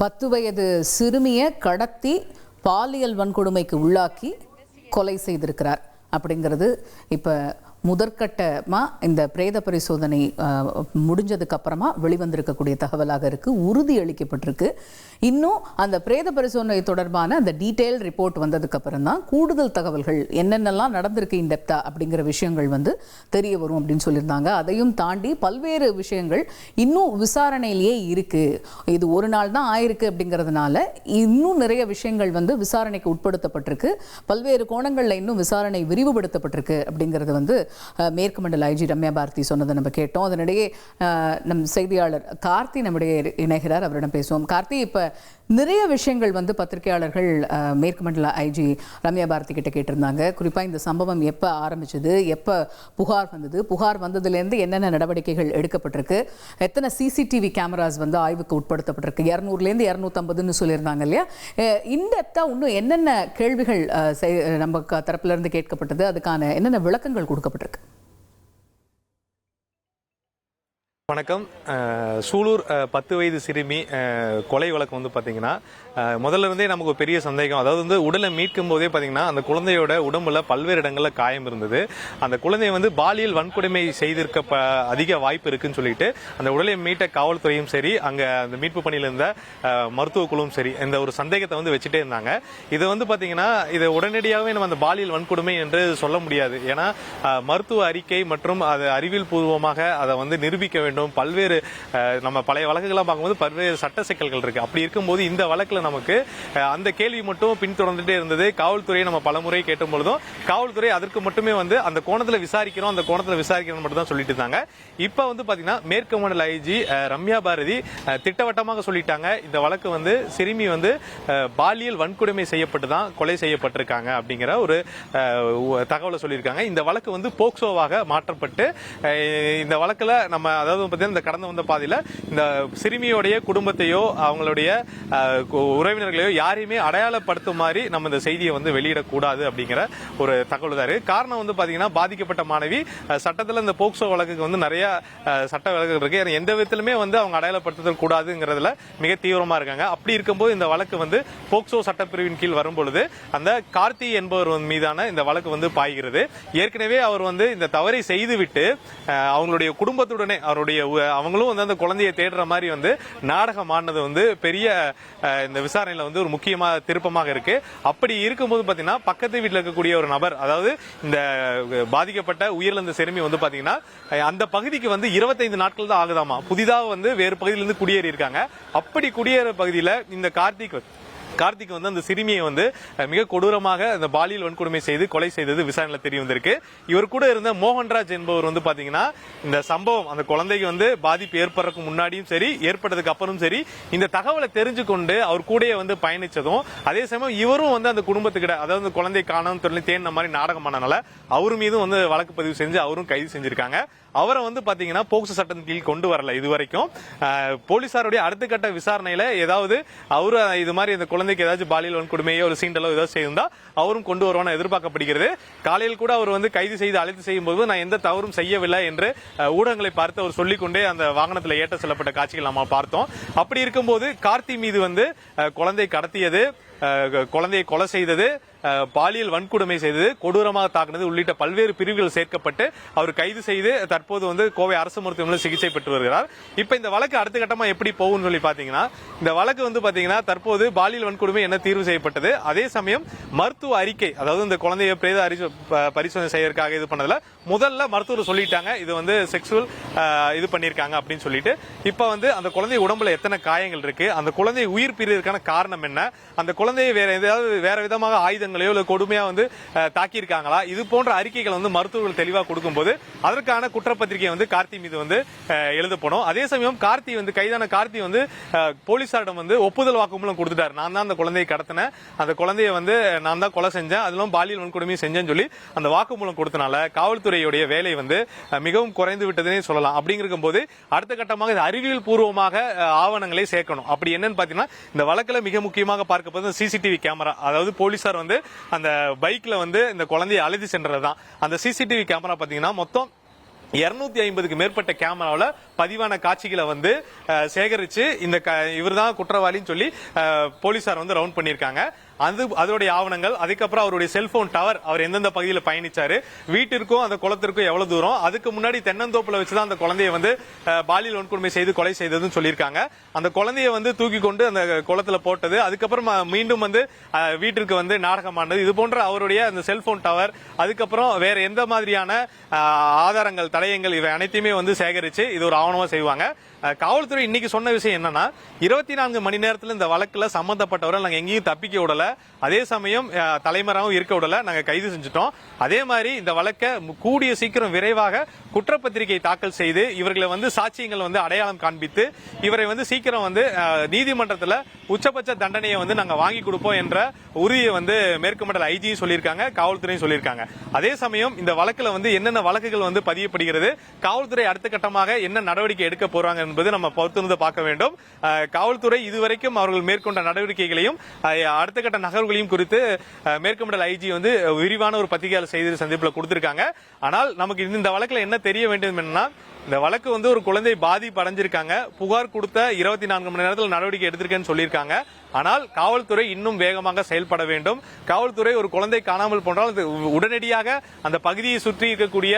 10 வயது சிறுமியை கடத்தி பாலியல் வன்கொடுமைக்கு உள்ளாக்கி கொலை செய்திருக்கிறார் அப்படிங்கிறது இப்போ முதற்கட்டமாக இந்த பிரேத பரிசோதனை முடிஞ்சதுக்கு அப்புறமா வெளிவந்திருக்கக்கூடிய தகவலாக இருக்கு. உறுதி அளிக்கப்பட்டிருக்கு. இன்னும் அந்த பிரேத பரிசோதனை தொடர்பான அந்த டீட்டெயில் ரிப்போர்ட் வந்ததுக்கு அப்புறம் தான் கூடுதல் தகவல்கள் என்னென்னலாம் நடந்திருக்கு இன்டெப்தா அப்படிங்கிற விஷயங்கள் தெரிய வரும் அப்படின்னு சொல்லியிருந்தாங்க. அதையும் தாண்டி பல்வேறு விஷயங்கள் இன்னும் விசாரணையிலேயே இருக்கு. இது ஒரு நாள் தான் ஆயிருக்கு அப்படிங்கிறதுனால இன்னும் நிறைய விஷயங்கள் விசாரணைக்கு உட்படுத்தப்பட்டிருக்கு. பல்வேறு கோணங்களில் இன்னும் விசாரணை விரிவுபடுத்தப்பட்டிருக்கு அப்படிங்கிறது மேற்கு மண்டல ஐஜி ரம்யா பாரதி சொன்னதை நம்ம கேட்டோம். அதனிடையே நம் செய்தியாளர் கார்த்தி நம்முடைய இணைகிறார். அவரிடம் பேசுவோம். கார்த்தி, இப்ப நிறைய விஷயங்கள் பத்திரிகையாளர்கள் மேற்கு மண்டல ஐஜி ரம்யா பாரதி கிட்ட கேட்டிருந்தாங்க. குறிப்பா இந்த சம்பவம் எப்ப ஆரம்பிச்சது, எப்ப புகார் வந்தது, புகார் வந்ததுலேருந்து என்னென்ன நடவடிக்கைகள் எடுக்கப்பட்டிருக்கு, எத்தனை சிசிடிவி கேமராஸ் ஆய்வுக்கு உட்படுத்தப்பட்டிருக்கு, 200லேருந்து 250ன்னு சொல்லியிருந்தாங்க இல்லையா? இன்டெப்தா இன்னும் என்னென்ன கேள்விகள் நம்ம தரப்புல இருந்து கேட்கப்பட்டது, அதுக்கான என்னென்ன விளக்கங்கள் கொடுக்கப்பட்டிருக்கு? வணக்கம். சூலூர் 10 வயது சிறுமி கொலை வழக்கு பார்த்தீங்கன்னா முதல்ல இருந்தே நமக்கு ஒரு பெரிய சந்தேகம். அதாவது உடலை மீட்கும் போதே பார்த்தீங்கன்னா அந்த குழந்தையோட உடம்புல பல்வேறு இடங்களில் காயம் இருந்தது. அந்த குழந்தைய பாலியல் வன்கொடுமை செய்திருக்க அதிக வாய்ப்பு இருக்குன்னு சொல்லிட்டு அந்த உடலை மீட்ட காவல்துறையும் சரி, அங்கே அந்த மீட்பு பணியில் இருந்த மருத்துவ குழுவும் சரி, இந்த ஒரு சந்தேகத்தை வச்சுட்டே இருந்தாங்க. இது பார்த்தீங்கன்னா இதை உடனடியாகவே நம்ம அந்த பாலியல் வன்கொடுமை என்று சொல்ல முடியாது. ஏன்னா மருத்துவ அறிக்கை மற்றும் அது அறிவியல் பூர்வமாக அதை நிரூபிக்க வேண்டும். பல்வேறு நம்ம பழைய வழக்குகளை பார்க்கும்போது பல்வேறு சட்ட சிக்கல்கள் இருக்கு. அப்படி இருக்கும்போது இந்த வழக்குல நமக்கு அந்த கேள்வி மட்டும் பின்தொடர்ந்துட்டே இருந்தது. காவல்துறையை நம்ம பலமுறை கேட்டும் பொழுதும் காவல்துறை அதற்கு மட்டுமே அந்த கோணத்துல விசாரிக்கிறோம், அந்த கோணத்துல விசாரிக்கிறோம் மட்டும் தான் சொல்லிட்டு இருந்தாங்க. இப்ப பாத்தீங்கன்னா மேற்கு மண்டல ஐஜி ரம்யா பாரதி திட்டவட்டமாக சொல்லிட்டாங்க, இந்த வழக்கு சிறுமி பாலியல் வன்கொடுமை செய்யப்பட்டு தான் கொலை செய்யப்பட்டிருக்காங்க அப்படிங்கிற ஒரு தகவலை சொல்லியிருக்காங்க. இந்த வழக்கு போக்சோவாக மாற்றப்பட்டு இந்த வழக்குல நம்ம அதாவது இந்த கடந்த வந்த பாதையில இந்த சிறுமியோடைய குடும்பத்தையோ அவங்களுடைய உறவினர்களையோ யாரையுமே அடையாளப்படுத்தும் மாதிரி நம்ம இந்த செய்தியை வெளியிடக்கூடாது அப்படிங்கிற ஒரு தகவல் தான் இருக்கு. காரணம் பாத்தீங்கன்னா பாதிக்கப்பட்ட மாணவி சட்டத்தில் இந்த போக்சோ வழக்குக்கு நிறைய சட்ட வழக்குகள் இருக்கு. எந்த விதத்திலுமே அவங்க அடையாளப்படுத்துதல் கூடாதுங்கிறதுல மிக தீவிரமா இருக்காங்க. அப்படி இருக்கும்போது இந்த வழக்கு போக்சோ சட்டப்பிரிவின் கீழ் வரும் பொழுது அந்த கார்த்தி என்பவர் மீதான இந்த வழக்கு பாய்கிறது. ஏற்கனவே அவர் இந்த தவறை செய்துவிட்டு அவங்களுடைய குடும்பத்துடனே அவங்களும் அந்த குழந்தையை தேடுற மாதிரி நாடகம் ஆனது பெரிய இந்த விசாரணையில ஒரு முக்கியமான திருப்பமாக இருக்கு. அப்படி இருக்கும்போது பாத்தீங்கன்னா பக்கத்து வீட்டில் இருக்கக்கூடிய ஒரு நபர், அதாவது இந்த பாதிக்கப்பட்ட உயிரிழந்த சிறுமி பாத்தீங்கன்னா அந்த பகுதிக்கு 25 நாட்கள் தான் ஆகுதாமா. புதிதாக வேறு பகுதியிலிருந்து குடியேறி இருக்காங்க. அப்படி குடியேற பகுதியில் இந்த கார்த்திக் அந்த சிறுமியை மிக கொடூரமாக இந்த பாலியல் வன்கொடுமை செய்து கொலை செய்தது விசாரணையில் தெரிய வந்திருக்கு. இவர் கூட இருந்த மோகன்ராஜ் என்பவர் பாத்தீங்கன்னா இந்த சம்பவம் அந்த குழந்தைக்கு பாதிப்பு ஏற்படுறதுக்கு முன்னாடியும் சரி, ஏற்பட்டதுக்கு அப்புறம் சரி, இந்த தகவலை தெரிஞ்சு கொண்டு அவர் கூட பயணிச்சதும், அதே சமயம் இவரும் அந்த குடும்பத்துக்கிட்ட, அதாவது குழந்தை காணாமல் சொல்லி தேடின மாதிரி நாடகம் பண்ணனால அவரு மீதும் வழக்கு பதிவு செஞ்சு அவரும் கைது செஞ்சிருக்காங்க. அவரை பாத்தீங்கன்னா போக்சோ சட்டத்தின் கீழ் கொண்டு வரல. இதுவரைக்கும் போலீசாருடைய அடுத்த கட்ட விசாரணையில ஏதாவது அவரு இது மாதிரி இந்த குழந்தைக்கு ஏதாச்சும் பாலியல் வன்கொடுமையோ ஒரு சீண்டலோ ஏதாவது செய்திருந்தா அவரும் கொண்டு வருவான்னு எதிர்பார்க்கப்படுகிறது. காலையில் கூட அவர் கைது செய்து அழைத்து செய்யும் போது நான் எந்த தவறும் செய்யவில்லை என்று ஊடகங்களை பார்த்து அவர் சொல்லிக்கொண்டே அந்த வாகனத்தில் ஏற்ற செல்லப்பட்ட காட்சிகள் நம்ம பார்த்தோம். அப்படி இருக்கும்போது கார்த்தி மீது குழந்தை கடத்தியது, குழந்தையை கொலை செய்தது, பாலியல் வன்கொடுமை செய்தது, கொடூரமாக தாக்குனது உள்ளிட்ட பல்வேறு பிரிவுகள் சேர்க்கப்பட்டு அவர் கைது செய்து தற்போது கோவை அரசு மருத்துவமனையில் சிகிச்சை பெற்று வருகிறார். இப்ப இந்த வழக்கு அடுத்த கட்டமா எப்படி போகும் சொல்லி பாத்தீங்கன்னா, இந்த வழக்கு பாத்தீங்கன்னா தற்போது பாலியல் வன்கொடுமை என்ன தீர்வு செய்யப்பட்டது, அதே சமயம் மருத்துவ அறிக்கை, அதாவது இந்த குழந்தைய பிரேத பரிசோதனை செய்யறதுக்காக இது பண்ணதுல முதல்ல மருத்துவர் சொல்லிட்டாங்க இது செக்ஸுவல் இது பண்ணிருக்காங்க அப்படின்னு சொல்லிட்டு. இப்ப அந்த குழந்தை உடம்புல எத்தனை காயங்கள் இருக்கு, அந்த குழந்தை உயிர் பிரிவதற்கான காரணம் என்ன, அந்த குழந்தையை வேற விதமாக ஆயுதங்களையோ இல்ல கொடுமையா தாக்கி இருக்காங்களா, இது போன்ற அறிக்கைகள் மருத்துவர்கள் தெளிவாக கொடுக்கும்போது அதற்கான குற்றப்பத்திரிகை கார்த்தி மீது எழுதப்படும். அதே சமயம் கார்த்தி கைதான கார்த்தி போலீசாரிடம் ஒப்புதல் வாக்குமூலம் கொடுத்துட்டாரு. நான் தான் அந்த குழந்தையை கடத்தினேன், அந்த குழந்தையை நான் தான் கொலை செஞ்சேன், அதிலும் பாலியல் வன்கொடுமையும் செஞ்சேன்னு சொல்லி அந்த வாக்குமூலம் கொடுத்தனால காவல்துறையுடைய வேலை மிகவும் குறைந்து விட்டதுன்னு சொல்லலாம். அப்படிங்கிருக்கும் போது அடுத்த கட்டமாக அறிவியல் பூர்வமாக ஆவணங்களை சேர்க்கணும். அப்படி என்னன்னு பாத்தீங்கன்னா இந்த வழக்குல மிக முக்கியமாக பார்க்கப்போது சிசிடிவி கேமரா, அதாவது போலீசார் அந்த பைக்ல இந்த குழந்தையை அழைத்து சென்றதுதான். அந்த சிசிடிவி கேமரா பாத்தீங்கன்னா மொத்தம் 250க்கு மேற்பட்ட கேமராவில் பதிவான காட்சிகளை வந்து சேகரிச்சு இந்த இவர் தான் குற்றவாளின்னு சொல்லி போலீசார் வந்து ரவுண்ட் பண்ணியிருக்காங்க. அதோடைய ஆவணங்கள், அதுக்கப்புறம் அவருடைய செல்போன் டவர், அவர் எந்தெந்த பகுதியில் பயணிச்சாரு, வீட்டிற்கும் அந்த குளத்திற்கும் எவ்வளவு தூரம், அதுக்கு முன்னாடி தென்னந்தோப்புல வச்சுதான் அந்த குழந்தையை வந்து பாலியல் வன்கொடுமை செய்து கொலை செய்ததுன்னு சொல்லியிருக்காங்க. அந்த குழந்தையை வந்து தூக்கி கொண்டு அந்த குளத்துல போட்டது, அதுக்கப்புறம் மீண்டும் வந்து வீட்டிற்கு வந்து நாடகமானது, இது போன்ற அவருடைய அந்த செல்போன் டவர், அதுக்கப்புறம் வேற எந்த மாதிரியான ஆதாரங்கள், தடயங்கள், இவை அனைத்தையுமே வந்து சேகரிச்சு இது ஒரு ஆவணமா செய்வாங்க. காவல்துறை இன்னைக்கு சொன்ன விஷயம் என்னன்னா, 24 மணி நேரத்தில் இந்த வழக்குல சம்பந்தப்பட்டவரை நாங்க எங்கேயும் தப்பிக்க விடல, அதே சமயம் தலைமறைவும் இருக்க விடல, நாங்க கைது செஞ்சுட்டோம். அதே மாதிரி இந்த வழக்கை கூடிய சீக்கிரம் விரைவாக குற்றப்பத்திரிகை தாக்கல் செய்து இவர்களை வந்து சாட்சியங்கள் வந்து அடையாளம் காண்பித்து இவரை வந்து சீக்கிரம் வந்து நீதிமன்றத்தில் உச்சபட்ச தண்டனையை வந்து நாங்க வாங்கி கொடுப்போம் என்ற உறுதியை வந்து மேற்கு மண்டல ஐஜி சொல்லியிருக்காங்க, காவல்துறையும் சொல்லியிருக்காங்க. அதே சமயம் இந்த வழக்குல வந்து என்னென்ன வழக்குகள் வந்து பதியப்படுகிறது, காவல்துறை அடுத்த கட்டமாக என்ன நடவடிக்கை எடுக்க போறாங்க என்பது நம்ம பொறுத்திருந்து பார்க்க வேண்டும். காவல்துறை இதுவரைக்கும் அவர்கள் மேற்கொண்ட நடவடிக்கைகளையும் அடுத்த கட்ட நகர்வுகளையும் குறித்து மேற்கு மண்டல ஐஜி வந்து விரிவான ஒரு பத்திரிகையாளர் செய்தி சந்திப்புல கொடுத்திருக்காங்க. ஆனால் நமக்கு இந்த வழக்குல என்ன தெரிய வேண்டும் என்னன்னா, இந்த வழக்கு வந்து ஒரு குழந்தை பாதிப்பு அடைஞ்சிருக்காங்க, புகார் கொடுத்த 24 மணி நேரத்தில் நடவடிக்கை எடுத்திருக்கேன்னு சொல்லியிருக்காங்க. ஆனால் காவல்துறை இன்னும் வேகமாக செயல்பட வேண்டும். காவல்துறை ஒரு குழந்தை காணாமல் போன்றால் உடனடியாக அந்த பகுதியை சுற்றி இருக்கக்கூடிய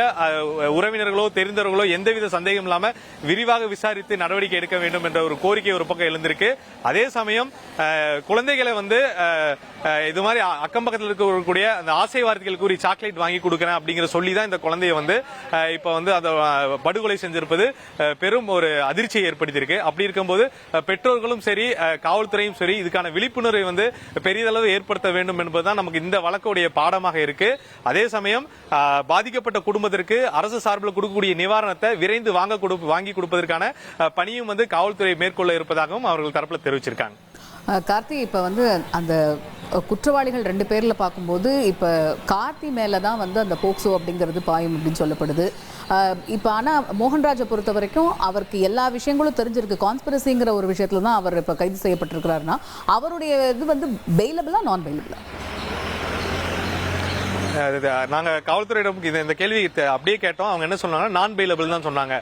உறவினர்களோ தெரிந்தவர்களோ எந்தவித சந்தேகம் இல்லாம விரிவாக விசாரித்து நடவடிக்கை எடுக்க வேண்டும் என்ற ஒரு கோரிக்கை ஒரு பக்கம் எழுந்திருக்கு. அதே சமயம் குழந்தைகளை வந்து இது மாதிரி அக்கம் பக்கத்தில் இருக்கக்கூடிய அந்த ஆசை வார்த்தைகள் கூறி சாக்லேட் வாங்கி கொடுக்கிறேன் அப்படிங்கிற சொல்லி தான் இந்த குழந்தைய வந்து இப்ப வந்து அந்த படுகொலை செஞ்சிருப்பது பெரும் ஒரு அதிர்ச்சியை ஏற்படுத்தியிருக்கு. அப்படி இருக்கும்போது பெற்றோர்களும் சரி, காவல்துறையும் சரி, இதுக்கான விழிப்புணர்வை வந்து பெரிதளவு ஏற்படுத்த வேண்டும் என்பதுதான் நமக்கு இந்த வழக்குடைய பாடமாக இருக்கு. அதே சமயம் பாதிக்கப்பட்ட குடும்பத்திற்கு அரசு சார்பில் கொடுக்கக்கூடிய நிவாரணத்தை விரைந்து வாங்கி கொடுப்பதற்கான பணியும் வந்து காவல்துறை மேற்கொள்ள இருப்பதாகவும் அவர்கள் தரப்புல தெரிவிச்சிருக்காங்க. கார்த்தி, இப்ப வந்து அந்த குற்றவாளிகள் 2 பேர்ல பார்க்கும்போது இப்ப கார்த்தி மேலதான் வந்து அந்த போக்சோ அப்படிங்கிறது பாயும் அப்படின்னு சொல்லப்படுது. இப்ப ஆனா மோகன்ராஜை பொறுத்த வரைக்கும் அவருக்கு எல்லா விஷயங்களும் தெரிஞ்சிருக்கு. கான்ஸ்பிரசிங்கிற ஒரு விஷயத்துல தான் அவர் இப்ப கைது செய்யப்பட்டிருக்கிறாருன்னா அவருடைய இது வந்து பெயிலபிளா நான் பெயிலபிளா? நாங்க காவல்துறையிடம் இந்த கேள்வி அப்படியே கேட்டோம். அவங்க என்ன சொன்னாங்க, நான் பெயிலபிள் தான் சொன்னாங்க.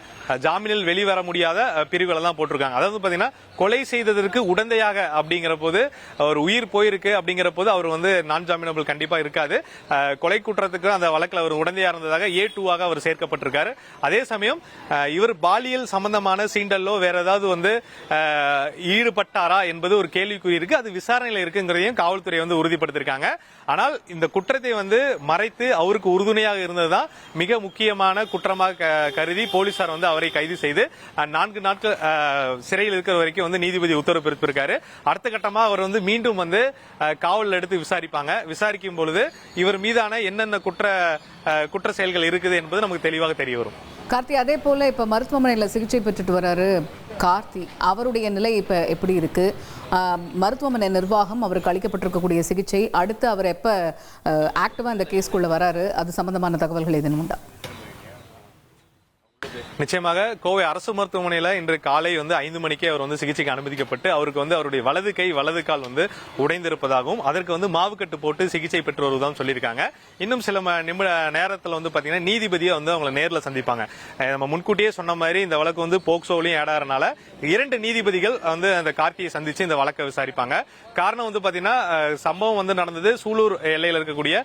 ஜாமீனில் வெளிவர முடியாத பிரிவுகளை தான் போட்டிருக்காங்க. அதாவது பாத்தீங்கன்னா கொலை செய்ததற்கு உடந்தையாக அப்படிங்கிற போது ஒரு உயிர் போயிருக்கு அப்படிங்கிற போது அவர் வந்து நான் ஜாமீனபிள் கண்டிப்பா இருக்காது. கொலை குற்றத்துக்கு அந்த வழக்கில் அவர் உடந்தையா இருந்ததாக A2ஆக அவர் சேர்க்கப்பட்டிருக்காரு. அதே சமயம் இவர் பாலியல் சம்பந்தமான சீண்டல்லோ வேற ஏதாவது வந்து ஈடுபட்டாரா என்பது ஒரு கேள்விக்குறி இருக்கு. அது விசாரணையில் இருக்குங்கிறதையும் காவல்துறை வந்து உறுதிப்படுத்திருக்காங்க. ஆனால் இந்த குற்றத்தை வந்து மறைத்து அவருக்கு உறுதுணையாக இருந்ததுதான் மிக முக்கியமான குற்றமாக கருதி போலீசார் வந்து அவரை கைது செய்து 4 நாட்கள் சிறையில் இருக்கிற வரைக்கும் வந்து நீதிபதி உத்தரவு பிறப்பிருக்காரு. அடுத்த கட்டமா அவர் வந்து மீண்டும் வந்து காவலில் எடுத்து விசாரிப்பாங்க. விசாரிக்கும் பொழுது இவர் மீதான என்னென்ன குற்ற செயல்கள் இருக்குது என்பது நமக்கு தெளிவாக தெரிய வரும். கார்த்தி, அதே போல இப்ப மருத்துவமனையில் சிகிச்சை பெற்றுட்டு வராரு கார்த்தி, அவருடைய நிலை இப்ப எப்படி இருக்கு? மருத்துவமனை நிர்வாகம் அவருக்கு அளிக்கப்பட்டிருக்கக்கூடிய சிகிச்சை, அடுத்து அவர் எப்ப ஆக்டிவா இந்த கேஸ்குள்ள வராரு, அது சம்பந்தமான தகவல்கள் எதுவும் உண்டா? நிச்சயமாக கோவை அரசு மருத்துவமனையில் இன்று காலை வந்து 5 மணிக்கே அவர் வந்து சிகிச்சைக்கு அனுமதிக்கப்பட்டு அவருக்கு வந்து அவருடைய வலது கை வலது கால் வந்து உடைந்திருப்பதாகவும் அதற்கு வந்து மாவுக்கட்டு போட்டு சிகிச்சை பெற்று வருவதாகவும் சொல்லியிருக்காங்க. இன்னும் சில நிமிட நேரத்தில் வந்து பாத்தீங்கன்னா நீதிபதியை வந்து அவங்களை நேரில் சந்திப்பாங்க. நம்ம முன்கூட்டியே சொன்ன மாதிரி இந்த வழக்கு வந்து போக்சோலையும் ஏடாறனால 2 நீதிபதிகள் வந்து அந்த கார்த்தியை சந்திச்சு இந்த வழக்கை விசாரிப்பாங்க. காரணம் வந்து பாத்தீங்கன்னா சம்பவம் வந்து நடந்தது சூலூர் எல்லையில் இருக்கக்கூடிய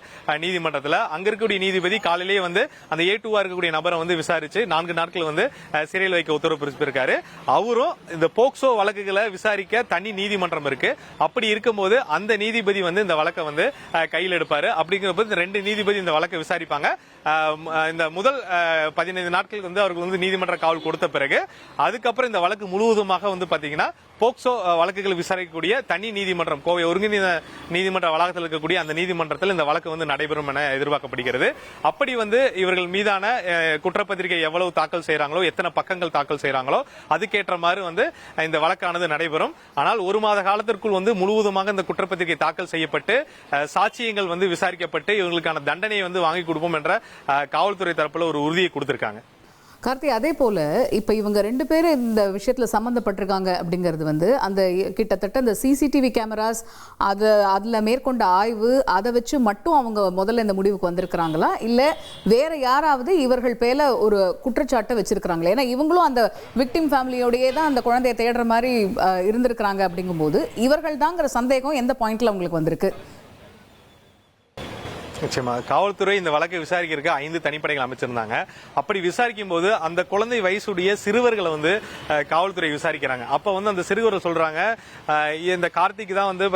நீதிமன்றத்தில். அங்க இருக்கக்கூடிய நீதிபதி காலையிலேயே வந்து அந்த A2ஆ இருக்கக்கூடிய நபரை வந்து விசாரிச்சு 4 நாட்கள் வந்து சிறையில் வைக்க உத்தரவு பிறப்பிருக்காரு. அவரும் இந்த போக்சோ வழக்குகளை விசாரிக்க தனி நீதிமன்றம் இருக்கு. அப்படி இருக்கும்போது அந்த நீதிபதி வந்து இந்த வழக்கை வந்து கையில் எடுப்பாரு. அப்படிங்கிறப்ப 2 நீதிபதி இந்த வழக்கை விசாரிப்பாங்க. இந்த முதல் 15 நாட்களுக்கு வந்து அவருக்கு வந்து நீதிமன்ற காவல் கொடுத்த பிறகு அதுக்கப்புறம் இந்த வழக்கு முழுவதுமாக வந்து பாத்தீங்கன்னா போக்சோ வழக்குகள் விசாரிக்கக்கூடிய தனி நீதிமன்றம் கோவை ஒருங்கிணைந்த நீதிமன்ற வளாகத்தில் இருக்கக்கூடிய அந்த நீதிமன்றத்தில் இந்த வழக்கு வந்து நடைபெறும் என எதிர்பார்க்கப்படுகிறது. அப்படி வந்து இவர்கள் மீதான குற்றப்பத்திரிகை எவ்வளவு தாக்கல் செய்யறாங்களோ, எத்தனை பக்கங்கள் தாக்கல் செய்யறாங்களோ அதுக்கேற்ற மாதிரி வந்து இந்த வழக்கானது நடைபெறும். ஆனால் 1 மாத காலத்திற்குள் வந்து முழுவதுமாக இந்த குற்றப்பத்திரிகை தாக்கல் செய்யப்பட்டு சாட்சியங்கள் வந்து விசாரிக்கப்பட்டு இவங்களுக்கான தண்டனையை வந்து வாங்கி கொடுப்போம் என்ற காவல்துறை தரப்புல ஒரு உறுதியை கொடுத்திருக்காங்க. கார்த்தி, அதே போல இப்போ இவங்க 2 பேரும் இந்த விஷயத்தில் சம்மந்தப்பட்டிருக்காங்க அப்படிங்கிறது வந்து அந்த கிட்டத்தட்ட அந்த சிசிடிவி கேமராஸ் அதில் மேற்கொண்ட ஆய்வு அதை வச்சு மட்டும் அவங்க முதல்ல இந்த முடிவுக்கு வந்திருக்கிறாங்களா, இல்லை வேற யாராவது இவர்கள் பேல ஒரு குற்றச்சாட்டை வச்சிருக்கிறாங்களா? ஏன்னா இவங்களும் அந்த விக்டிம் ஃபேமிலியோடையே தான் அந்த குழந்தையை தேடுற மாதிரி இருந்திருக்கிறாங்க. அப்படிங்கும்போது இவர்கள் தாங்கிற சந்தேகம் எந்த பாயிண்ட்ல உங்களுக்கு வந்திருக்கு? நிச்சயமா காவல்துறை இந்த வழக்கை விசாரிக்கிறதுக்கு 5 தனிப்படைகள் அமைச்சிருந்தாங்க. அப்படி விசாரிக்கும் போது அந்த குழந்தை வயசுடைய சிறுவர்களை வந்து காவல்துறை விசாரிக்கிறாங்க. அப்ப வந்து அந்த சிறுவர்கள் சொல்றாங்க, இந்த கார்த்திக் தான் வந்து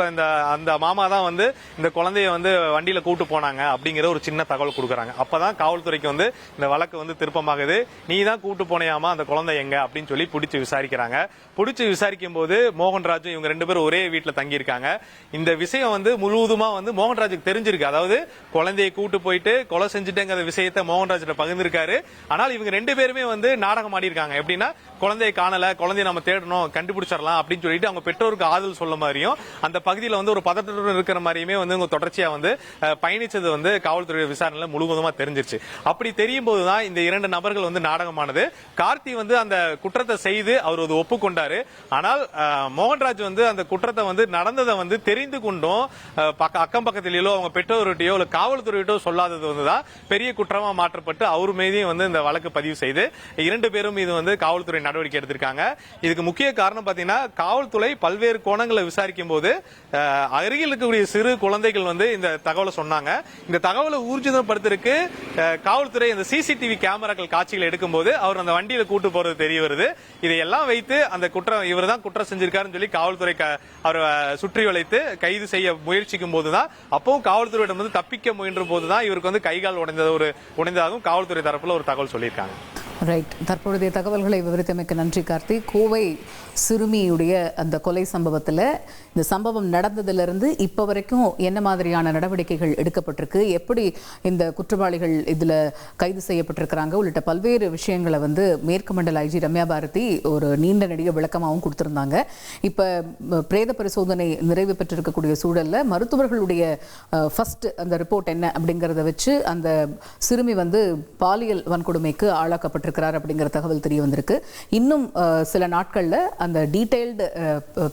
அந்த மாமா தான் வந்து இந்த குழந்தைய வந்து வண்டியில கூட்டு போனாங்க அப்படிங்கிற ஒரு சின்ன தகவல் கொடுக்குறாங்க. அப்பதான் காவல்துறைக்கு வந்து இந்த வழக்கு வந்து திருப்பமாகுது. நீ தான் கூட்டு போனையாமா, அந்த குழந்தை எங்க அப்படின்னு சொல்லி பிடிச்சு விசாரிக்கிறாங்க. பிடிச்சு விசாரிக்கும் போது மோகன்ராஜும் இவங்க 2 பேரும் ஒரே வீட்டுல தங்கியிருக்காங்க. இந்த விஷயம் வந்து முழுவதுமா வந்து மோகன்ராஜுக்கு தெரிஞ்சிருக்கு. அதாவது குழந்தையை கூட்டு போயிட்டு கொலை செஞ்சுட்டேங்கிற விஷயத்தை மோகன்ராஜ்கிட்ட பகிர்ந்திருக்காரு. ஆனால் இவங்க 2 பேருமே வந்து நாடகம் ஆடி இருக்காங்க. எப்படின்னா, குழந்தையை காணல, குழந்தைய நம்ம தேடணும், கண்டுபிடிச்சிடலாம் அப்படின்னு சொல்லிட்டு அவங்க பெற்றோருக்கு ஆறுதல் சொல்ல மாதிரியும் அந்த பகுதியில் வந்து ஒரு பதற்றத்துடன் இருக்கிற மாதிரியுமே வந்து இவங்க தொடர்ச்சியா வந்து பயணிச்சது வந்து காவல்துறை விசாரணையில முழுவதுமா தெரிஞ்சிருச்சு. அப்படி தெரியும் போதுதான் இந்த 2 நபர்கள் வந்து நாடகமானது. கார்த்தி வந்து அந்த குற்றத்தை செய்து அவர் ஒரு ஒப்புக்கொண்டாரு. ஆனால் மோகன்ராஜ் வந்து அந்த குற்றத்தை வந்து நடந்ததை வந்து தெரிந்து கொண்டும் அக்கம் பக்கத்திலேயோ அவங்க பெற்றோர்கிட்டயோ இல்ல காவல்துறையிட்டோ சொல்லாதது வந்துதான் பெரிய குற்றமா மாற்றப்பட்டு அவர் மீதையும் வந்து இந்த வழக்கு பதிவு செய்து 2 பேரும் இது வந்து காவல்துறை நடவடிக்கை எடுத்திருக்காங்க. இதுக்கு முக்கிய காரணம் பாத்தீங்கன்னா, காவல்துறை பல்வேறு கோணங்களை விசாரிக்கும் போது அருகில் இருக்கக்கூடிய சிறு குழந்தைகள் வந்து இந்த தகவலை சொன்னாங்க. இந்த தகவலை ஊர்ஜிதப்படுத்துறதுக்கு காவல்துறை இந்த சிசிடிவி கேமராக்கள் காட்சிகள் எடுக்கும் போது அவர் அந்த வண்டியில கூட்டு போறது தெரிய வருது. இதையெல்லாம் வைத்து அந்த குற்றம் இவர் தான் குற்றம் செஞ்சிருக்காருன்னு சொல்லி காவல்துறை அவரை சுற்றி வளைத்து கைது செய்ய முயற்சிக்கும் போதுதான், அப்பவும் காவல்துறையிடம் வந்து தப்பிக்க முயன்ற போதுதான் இவருக்கு வந்து கைகால் உடைந்ததாகவும் காவல்துறை தரப்புல ஒரு தகவல் சொல்லியிருக்காங்க. ரைட். தற்பொழுதைய தகவல்களை விவரித்தமைக்கு நன்றி கார்த்தி. கோவை சிறுமியுடைய அந்த கொலை சம்பவத்தில் இந்த சம்பவம் நடந்ததிலிருந்து இப்போ வரைக்கும் என்ன மாதிரியான நடவடிக்கைகள் எடுக்கப்பட்டிருக்கு, எப்படி இந்த குற்றவாளிகள் இதில் கைது செய்யப்பட்டிருக்கிறாங்க உள்ளிட்ட பல்வேறு விஷயங்களை வந்து மேற்கு மண்டல ஐஜி ரம்யா பாரதி ஒரு நீண்ட நெடிய விளக்கமாகவும் கொடுத்துருந்தாங்க. இப்போ பிரேத பரிசோதனை நிறைவு பெற்றிருக்கக்கூடிய சூழலில் மருத்துவர்களுடைய ஃபர்ஸ்ட் அந்த ரிப்போர்ட் என்ன அப்படிங்கிறத வச்சு அந்த சிறுமி வந்து பாலியல் வன்கொடுமைக்கு ஆளாக்கப்பட்டிருக்கிறார் அப்படிங்கிற தகவல் தெரிய வந்திருக்கு. இன்னும் சில நாட்களில் அந்த டீடைல்டு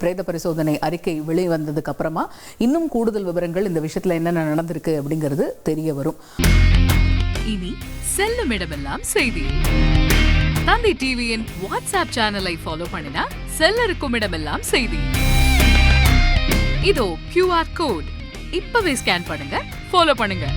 பிரேத பரிசோதனை அறிக்கை வெளிவந்ததுக்கு அப்புறமா இன்னும் கூடுதல் விவரங்கள் இந்த விஷயத்துல என்னென்ன நடந்திருக்கு அப்படிங்கிறது தெரிய வரும். இனி செல்லும் இடமெல்லாம் செய்தி. தந்தி டிவியின் வாட்ஸ்அப் சேனலை ஃபாலோ பண்ணினா செல்ல இருக்கும் இடமெல்லாம் செய்தி. இதோ QR கோட் இப்பவே ஸ்கேன் பண்ணுங்க, ஃபாலோ பண்ணுங்க.